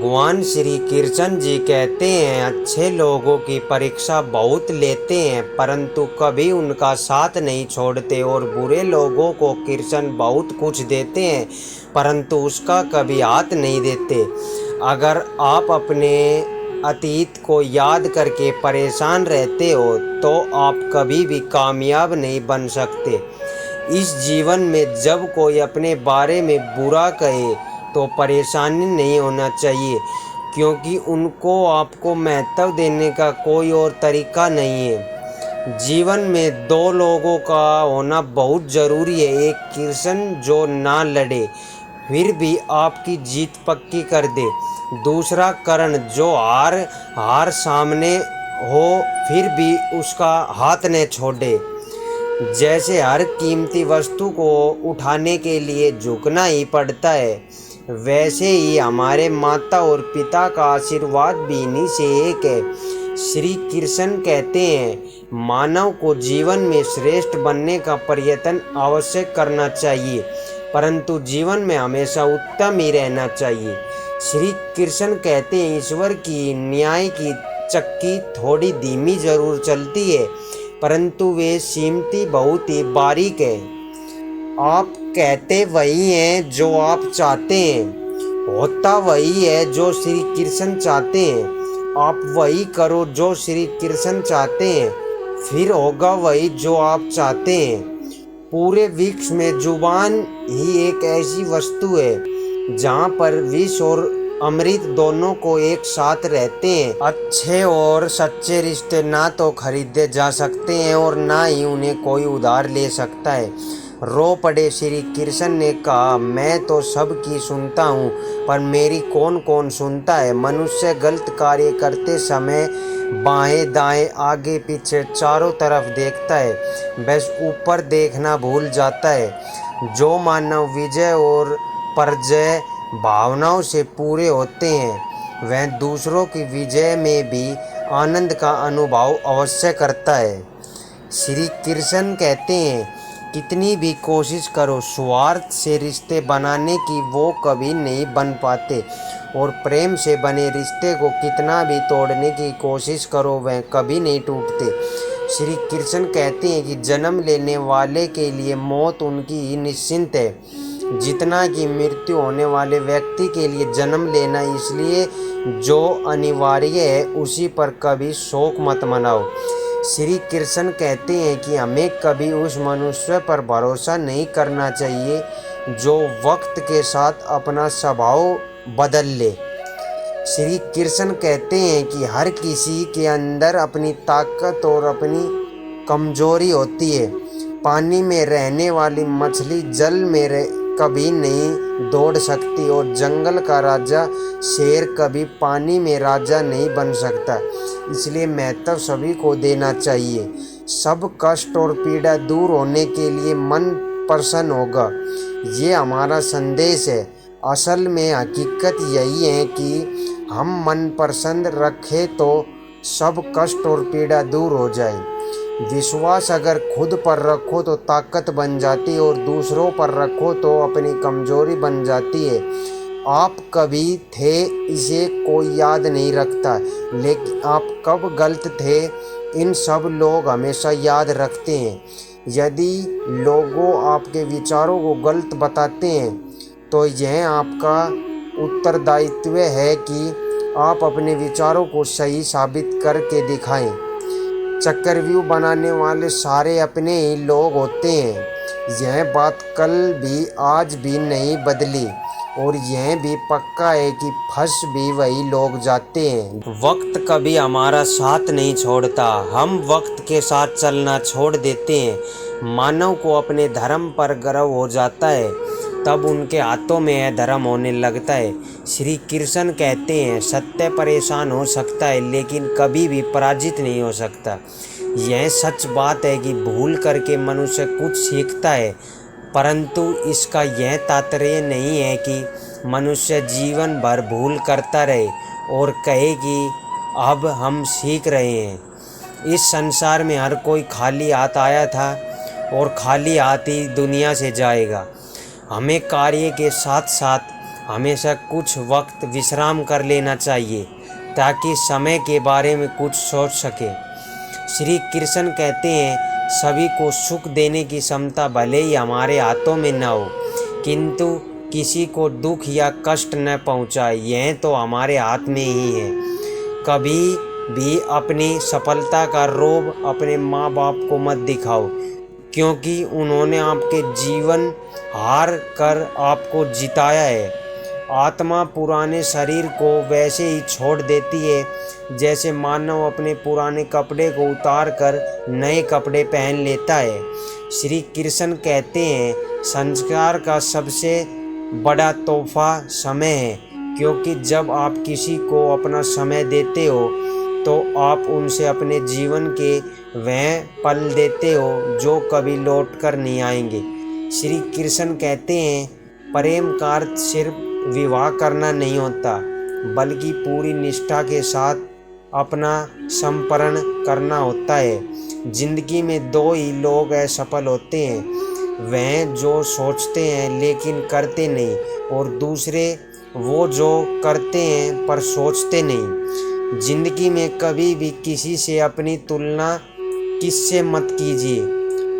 भगवान श्री कृष्ण जी कहते हैं, अच्छे लोगों की परीक्षा बहुत लेते हैं परंतु कभी उनका साथ नहीं छोड़ते, और बुरे लोगों को कृष्ण बहुत कुछ देते हैं परंतु उसका कभी हाथ नहीं देते। अगर आप अपने अतीत को याद करके परेशान रहते हो तो आप कभी भी कामयाब नहीं बन सकते। इस जीवन में जब कोई अपने बारे में बुरा कहे तो परेशानी नहीं होना चाहिए, क्योंकि उनको आपको महत्व देने का कोई और तरीका नहीं है। जीवन में दो लोगों का होना बहुत ज़रूरी है, एक कृष्ण जो ना लड़े फिर भी आपकी जीत पक्की कर दे, दूसरा कर्ण जो हार सामने हो फिर भी उसका हाथ न छोड़े। जैसे हर कीमती वस्तु को उठाने के लिए झुकना ही पड़ता है, वैसे ही हमारे माता और पिता का आशीर्वाद भी इन्हीं से एक है। श्री कृष्ण कहते हैं, मानव को जीवन में श्रेष्ठ बनने का प्रयत्न अवश्य करना चाहिए परंतु जीवन में हमेशा उत्तम ही रहना चाहिए। श्री कृष्ण कहते हैं, ईश्वर की न्याय की चक्की थोड़ी धीमी जरूर चलती है परंतु वे सीमती बहुत ही बारीक है। आप कहते वही हैं जो आप चाहते हैं, होता वही है जो श्री कृष्ण चाहते हैं। आप वही करो जो श्री कृष्ण चाहते हैं, फिर होगा वही जो आप चाहते हैं। पूरे वृक्ष में जुबान ही एक ऐसी वस्तु है जहाँ पर विष और अमृत दोनों को एक साथ रहते हैं। अच्छे और सच्चे रिश्ते ना तो खरीदे जा सकते हैं और ना ही उन्हें कोई उधार ले सकता है। रो पड़े श्री कृष्ण ने कहा, मैं तो सबकी सुनता हूँ पर मेरी कौन कौन सुनता है। मनुष्य गलत कार्य करते समय बाएं दाएं आगे पीछे चारों तरफ देखता है, बस ऊपर देखना भूल जाता है। जो मानव विजय और पराजय भावनाओं से पूरे होते हैं वह दूसरों की विजय में भी आनंद का अनुभव अवश्य करता है। श्री कृष्ण कहते हैं, कितनी भी कोशिश करो स्वार्थ से रिश्ते बनाने की वो कभी नहीं बन पाते, और प्रेम से बने रिश्ते को कितना भी तोड़ने की कोशिश करो वह कभी नहीं टूटते। श्री कृष्ण कहते हैं कि जन्म लेने वाले के लिए मौत उनकी ही निश्चिंत है, जितना कि मृत्यु होने वाले व्यक्ति के लिए जन्म लेना इसलिए जो अनिवार्य है उसी पर कभी शोक मत मनाओ। श्री कृष्ण कहते हैं कि हमें कभी उस मनुष्य पर भरोसा नहीं करना चाहिए जो वक्त के साथ अपना स्वभाव बदल ले। श्री कृष्ण कहते हैं कि हर किसी के अंदर अपनी ताकत और अपनी कमजोरी होती है। पानी में रहने वाली मछली जल में कभी नहीं दौड़ सकती और जंगल का राजा शेर कभी पानी में राजा नहीं बन सकता। इसलिए महत्व सभी को देना चाहिए। सब कष्ट और पीड़ा दूर होने के लिए मन प्रसन्न होगा, ये हमारा संदेश है। असल में हकीकत यही है कि हम मन प्रसन्न रखें तो सब कष्ट और पीड़ा दूर हो जाए। विश्वास अगर खुद पर रखो तो ताकत बन जाती है और दूसरों पर रखो तो अपनी कमजोरी बन जाती है। आप कभी थे इसे कोई याद नहीं रखता, लेकिन आप कब गलत थे इन सब लोग हमेशा याद रखते हैं। यदि लोगों आपके विचारों को गलत बताते हैं तो यह आपका उत्तरदायित्व है कि आप अपने विचारों को सही साबित करके दिखाएं। चक्रव्यूह बनाने वाले सारे अपने ही लोग होते हैं, यह बात कल भी आज भी नहीं बदली, और यह भी पक्का है कि फंस भी वही लोग जाते हैं। वक्त कभी हमारा साथ नहीं छोड़ता, हम वक्त के साथ चलना छोड़ देते हैं। मानव को अपने धर्म पर गर्व हो जाता है, तब उनके हाथों में यह धर्म होने लगता है। श्री कृष्ण कहते हैं, सत्य परेशान हो सकता है लेकिन कभी भी पराजित नहीं हो सकता। यह सच बात है कि भूल करके मनुष्य कुछ सीखता है, परंतु इसका यह तात्पर्य नहीं है कि मनुष्य जीवन भर भूल करता रहे और कहे कि अब हम सीख रहे हैं। इस संसार में हर कोई खाली हाथ आया था और खाली हाथ ही दुनिया से जाएगा। हमें कार्य के साथ साथ हमेशा कुछ वक्त विश्राम कर लेना चाहिए ताकि समय के बारे में कुछ सोच सके। श्री कृष्ण कहते हैं, सभी को सुख देने की क्षमता भले ही हमारे हाथों में न हो, किंतु किसी को दुख या कष्ट न पहुंचाए, यह तो हमारे हाथ में ही है। कभी भी अपनी सफलता का रोब अपने माँ बाप को मत दिखाओ, क्योंकि उन्होंने आपके जीवन हार कर आपको जिताया है। आत्मा पुराने शरीर को वैसे ही छोड़ देती है जैसे मानव अपने पुराने कपड़े को उतार कर नए कपड़े पहन लेता है। श्री कृष्ण कहते हैं, संस्कार का सबसे बड़ा तोहफा समय है, क्योंकि जब आप किसी को अपना समय देते हो तो आप उनसे अपने जीवन के वह पल देते हो जो कभी लौट कर नहीं आएंगे। श्री कृष्ण कहते हैं, प्रेम का अर्थ सिर्फ विवाह करना नहीं होता, बल्कि पूरी निष्ठा के साथ अपना समर्पण करना होता है। जिंदगी में दो ही लोग असफल होते हैं, वह जो सोचते हैं लेकिन करते नहीं, और दूसरे वो जो करते हैं पर सोचते नहीं। जिंदगी में कभी भी किसी से अपनी तुलना किससे मत कीजिए।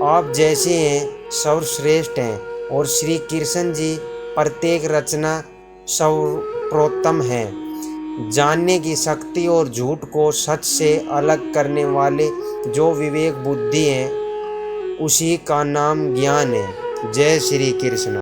आप जैसे हैं सर्वश्रेष्ठ हैं, और श्री कृष्ण जी प्रत्येक रचना सर्वोत्तम है। जानने की शक्ति और झूठ को सच से अलग करने वाले जो विवेक बुद्धि है, उसी का नाम ज्ञान है। जय श्री कृष्ण।